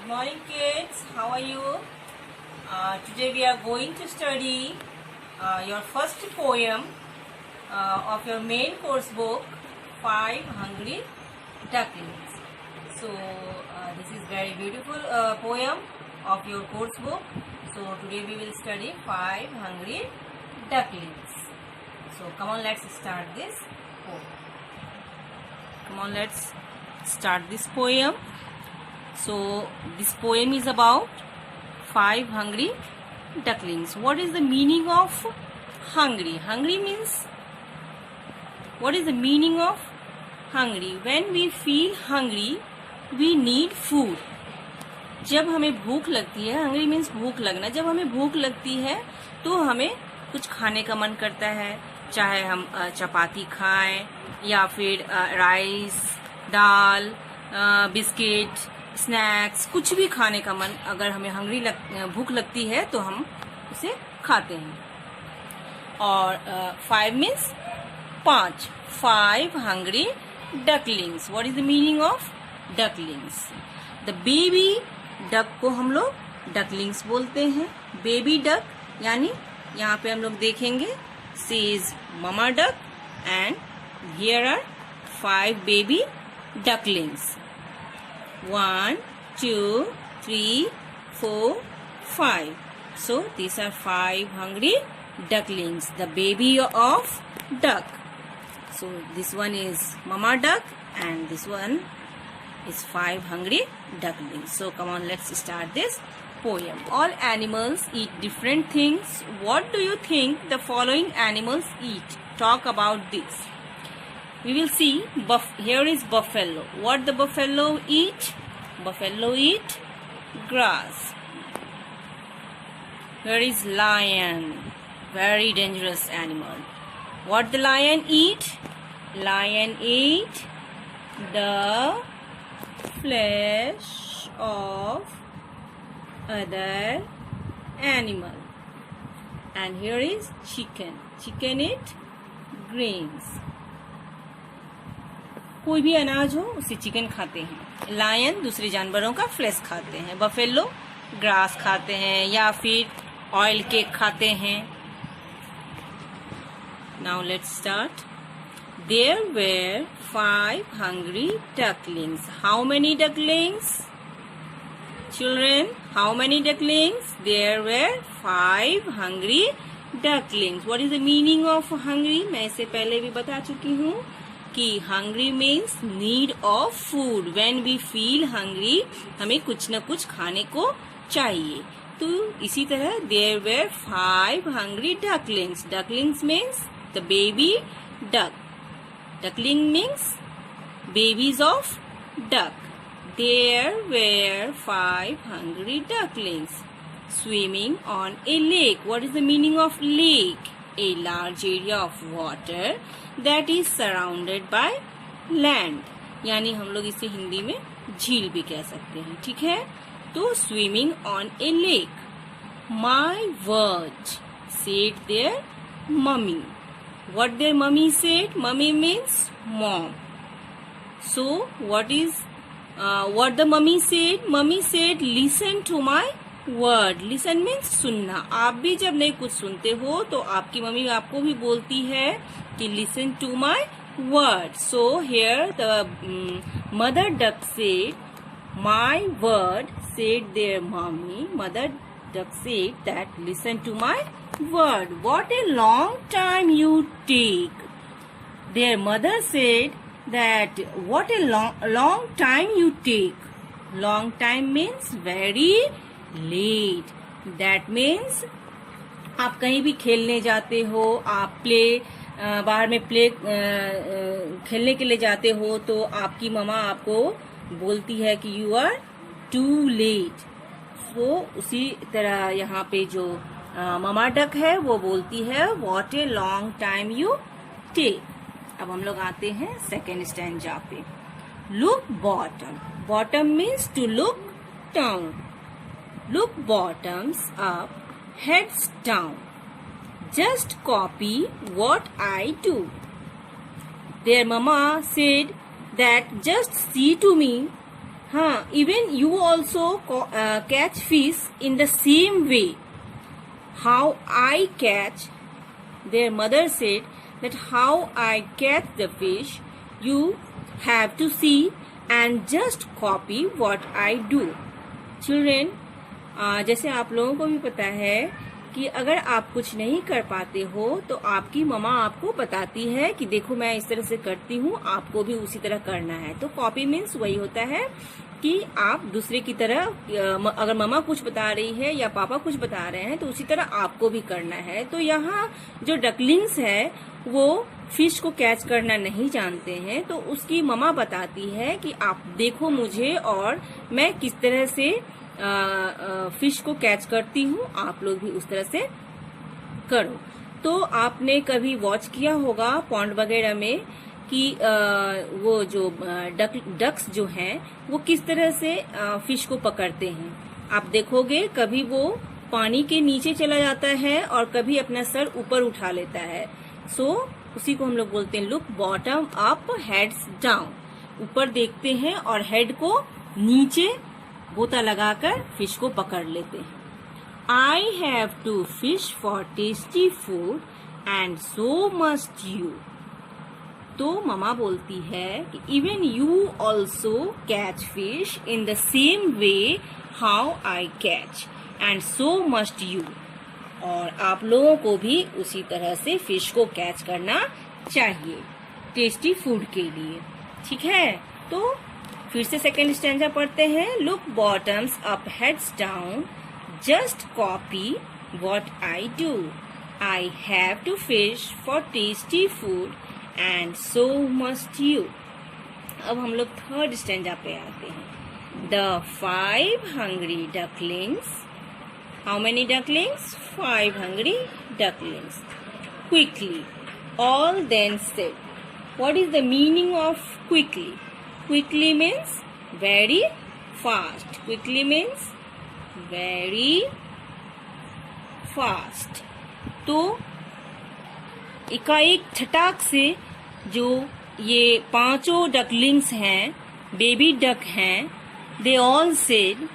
Good morning, kids. How are you? Today we are going to study your first poem of your main course book, Five Hungry Ducklings. So this is very beautiful poem of your course book. So today we will study Five Hungry Ducklings. So come on, let's start this poem. Come on, let's start this poem. So this poem is about five hungry ducklings. What is the meaning of hungry? Hungry means, what is the meaning of hungry? When we feel hungry, we need food. जब हमें भूख लगती है, hungry means भूख लगना. जब हमें भूख लगती है तो हमें कुछ खाने का मन करता है, चाहे हम चपाती खाएं या फिर राइस, दाल, बिस्किट, स्नैक्स, कुछ भी खाने का मन, अगर हमें भूख लगती है तो हम उसे खाते हैं. और 5 means 5. 5 hungry ducklings. What is the meaning of ducklings? The baby duck को हम लोग ducklings बोलते हैं. Baby duck यानी यहाँ पे हम लोग देखेंगे she is mama duck and here are 5 baby ducklings. 1, 2, 3, 4, 5. So these are 5 hungry ducklings, the baby of duck. So this one is mama duck and this one is 5 hungry ducklings. So come on, let's start this poem. All animals eat different things. What do you think the following animals eat? Talk about this. We will see. Here is buffalo. What the buffalo eat? Buffalo eat grass. Here is lion. Very dangerous animal. What the lion eat? Lion eat the flesh of other animal. And here is chicken. Chicken eat grains. कोई भी अनाज हो उसे chicken खाते हैं. Lion दूसरे जानवरों का फ्लेश खाते हैं. बफेलो ग्रास खाते हैं या फिर ऑयल केक खाते हैं. Now let's start. There were 5 hungry ducklings. How many ducklings? Children, how many ducklings? There were 5 hungry ducklings. What is the meaning of hungry? मैं इससे पहले भी बता चुकी हूँ कि hungry means need of food. When we feel hungry, हमें कुछ न कुछ खाने को चाहिए. तो इसी तरह there were 5 hungry ducklings. Ducklings means the baby duck. Duckling means babies of duck. There were 5 hungry ducklings swimming on a lake. What is the meaning of lake? A large area of water that is surrounded by land. यानी हम लोग इसे हिंदी में झील भी कह सकते हैं. ठीक है. तो swimming on a lake. My word, said their mummy. What their mummy said? Mummy means mom. So what the mummy said? Mummy said, listen to my word. Listen means सुनना. आप भी जब नहीं कुछ सुनते हो तो आपकी मम्मी आपको भी बोलती है कि listen to my word. So here the mother duck said, my word, said their mommy. Mother duck said that listen to my word. What a long time you take. Their mother said that what a long time you take. Long time means very late. That means आप कहीं भी खेलने जाते हो, आप बाहर में खेलने के लिए जाते हो तो आपकी मम्मा आपको बोलती है कि यू आर टू लेट. तो उसी तरह यहाँ पे जो ममा डक है वो बोलती है what a long time you take. अब हम लोग आते हैं सेकेंड स्टैंजा पे. Look bottom. Bottom means to look down. Look bottoms up, heads down. Just copy what I do. Their mama said that just see to me हाँ, even you also catch fish in the same way. How I catch, their mother said that how I catch the fish, you have to see and just copy what I do. Children, जैसे आप लोगों को भी पता है कि अगर आप कुछ नहीं कर पाते हो तो आपकी मम्मा आपको बताती है कि देखो मैं इस तरह से करती हूँ, आपको भी उसी तरह करना है. तो कॉपी मीन्स वही होता है कि आप दूसरे की तरह, अगर मम्मा कुछ बता रही है या पापा कुछ बता रहे हैं तो उसी तरह आपको भी करना है. तो यहाँ जो डकलिंग्स है वो फिश को कैच करना नहीं जानते हैं, तो उसकी मम्मा बताती है कि आप देखो मुझे और मैं किस तरह से फिश को कैच करती हूँ, आप लोग भी उस तरह से करो. तो आपने कभी वॉच किया होगा पॉन्ड वगैरह में कि वो जो डक्स जो हैं वो किस तरह से फिश को पकड़ते हैं. आप देखोगे कभी वो पानी के नीचे चला जाता है और कभी अपना सर ऊपर उठा लेता है. सो उसी को हम लोग बोलते हैं look bottom up heads down. ऊपर देखते हैं और हेड को नीचे गोता लगाकर फिश को पकड़ लेते हैं. I have to fish for tasty food and so must you. तो ममा बोलती है कि even you also catch fish in the same way how I catch and so must you. और आप लोगों को भी उसी तरह से फिश को कैच करना चाहिए टेस्टी फूड के लिए. ठीक है, तो फिर से सेकेंड स्टैंजा पढ़ते हैं. Look bottoms up heads down just copy what I do. I have to fish for tasty food and so must you. अब हम लोग थर्ड स्टैंजा पे आते हैं. The 5 hungry ducklings. How many ducklings? 5 hungry ducklings. Quickly, all then said. What is the meaning of quickly? Quickly means very fast. Quickly means very fast. तो एकाएक छटाक से जो ये 5 डकलिंग्स हैं, बेबी डक हैं, they all said,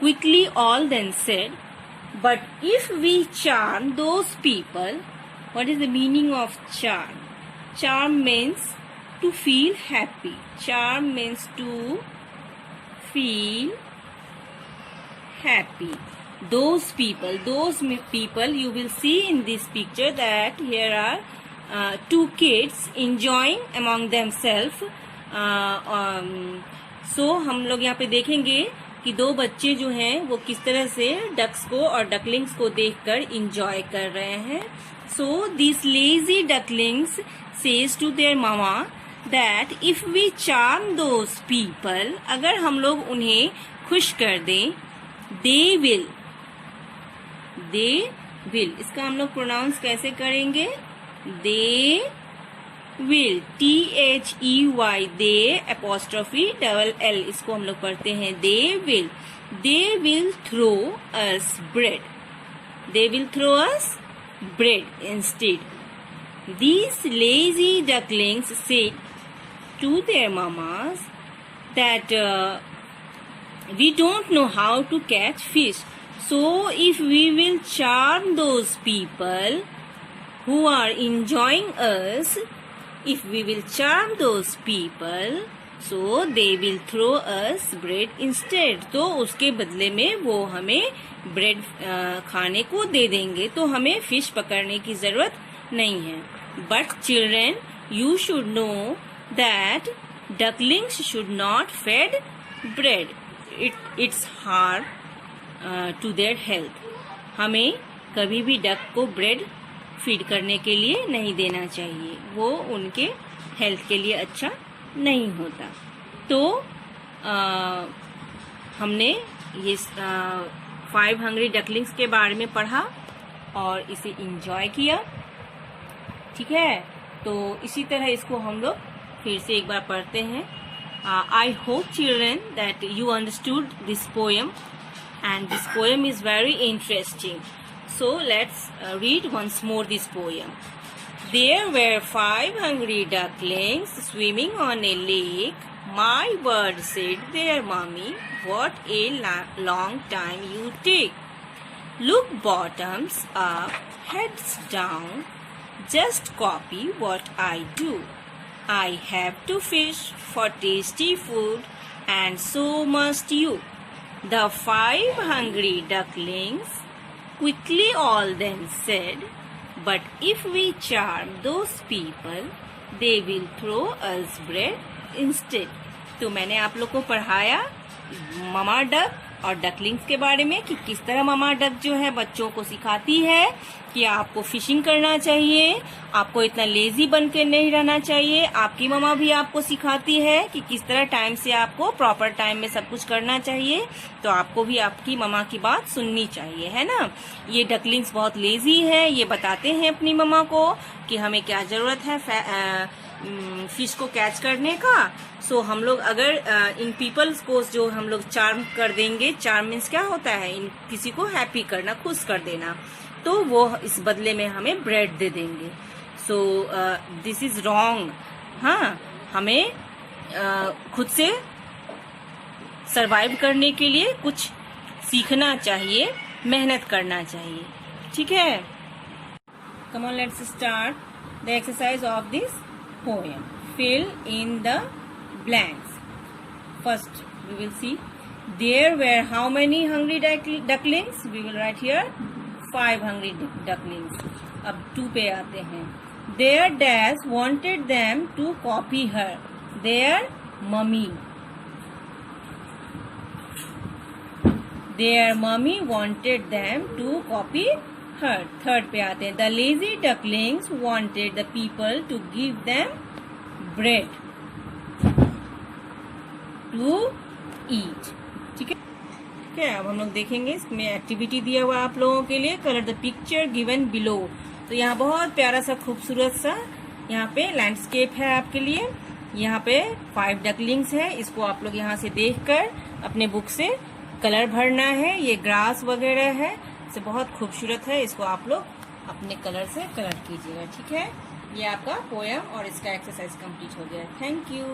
quickly all then said, but if we charm those people, what is the meaning of charm? Charm means to feel happy. Charm means to feel happy. Those people you will see in this picture that here are 2 kids enjoying among themselves. So हम लोग यहाँ पे देखेंगे कि 2 बच्चे जो हैं वो किस तरह से डक्स को और डकलिंग्स को देखकर इंजॉय कर रहे हैं. So this lazy ducklings says to their mama that if we charm those people, अगर हम लोग उन्हें खुश कर दें, दे विल. इसका हम लोग प्रोनाउंस कैसे करेंगे? They will. THEY, they apostrophe double L, इसको हम लोग पढ़ते हैं they will throw us bread. They will throw us bread instead. These lazy ducklings said to their mamas that we don't know how to catch fish. So if we will charm those people who are enjoying us, if we will charm those people, so they will throw us bread instead. तो उसके बदले में वो हमें bread खाने को दे देंगे, तो हमें फिश पकड़ने की जरूरत नहीं है. But children, you should know that ducklings should not fed bread. It's hard to their health. हमें कभी भी डक को ब्रेड फीड करने के लिए नहीं देना चाहिए, वो उनके हेल्थ के लिए अच्छा नहीं होता. तो हमने ये 5 हंग्री डकलिंग्स के बारे में पढ़ा और इसे एंजॉय किया. ठीक है, तो इसी तरह इसको हम लोग फिर से एक बार पढ़ते हैं. I hope children that you understood this poem and this poem is very interesting. So let's read once more this poem. There were 5 hungry ducklings swimming on a lake. My bird said their mommy, what a long time you take. Look bottoms up, heads down, just copy what I do. I have to fish for tasty food and so must you. The 5 hungry ducklings quickly all then said, but if we charm those people, they will throw us bread instead. तो मैंने आप लोग को पढ़ाया mama duck और ducklings के बारे में कि किस तरह ममा डक जो है बच्चों को सिखाती है कि आपको फिशिंग करना चाहिए, आपको इतना लेजी बन के नहीं रहना चाहिए। आपकी ममा भी आपको सिखाती है कि किस तरह टाइम से आपको प्रॉपर टाइम में सब कुछ करना चाहिए, तो आपको भी आपकी ममा की बात सुननी चाहिए, है ना। ये डकलिंग्स बहुत लेजी है, ये बताते हैं अपनी ममा को कि हमें क्या जरूरत है फिश को कैच करने का। सो हम लोग अगर इन पीपल्स को जो हम लोग चार्म कर देंगे, चार्म मीन्स क्या होता है, इन किसी को हैप्पी करना, खुश कर देना, तो वो इस बदले में हमें ब्रेड दे देंगे। So this is wrong. हाँ, हमें खुद से सरवाइव करने के लिए कुछ सीखना चाहिए, मेहनत करना चाहिए, ठीक है। Come on, let's start the exercise of this poem. Fill in the blanks. First, we will see there were how many hungry ducklings. We will write here 5 hungry ducklings. अब 2 पे आते हैं. Their dads wanted them to copy her. Their mummy. Their mummy wanted them to copy her. Third पे आते हैं. The lazy ducklings wanted the people to give them bread to eat. ठीक है, क्या अब हम लोग देखेंगे इसमें एक्टिविटी दिया हुआ आप लोगों के लिए। Colour the picture given below. तो यहाँ बहुत प्यारा सा खूबसूरत सा यहाँ पे लैंडस्केप है आपके लिए। यहाँ पे 5 डकलिंग्स है, इसको आप लोग यहाँ से देखकर अपने बुक से कलर भरना है। ये ग्रास वगैरह है, से बहुत खूबसूरत है, इसको आप लोग अपने कलर से कलर कीजिएगा, ठीक है। ये आपका पोयम और इसका एक्सरसाइज कंप्लीट हो गया। Thank you.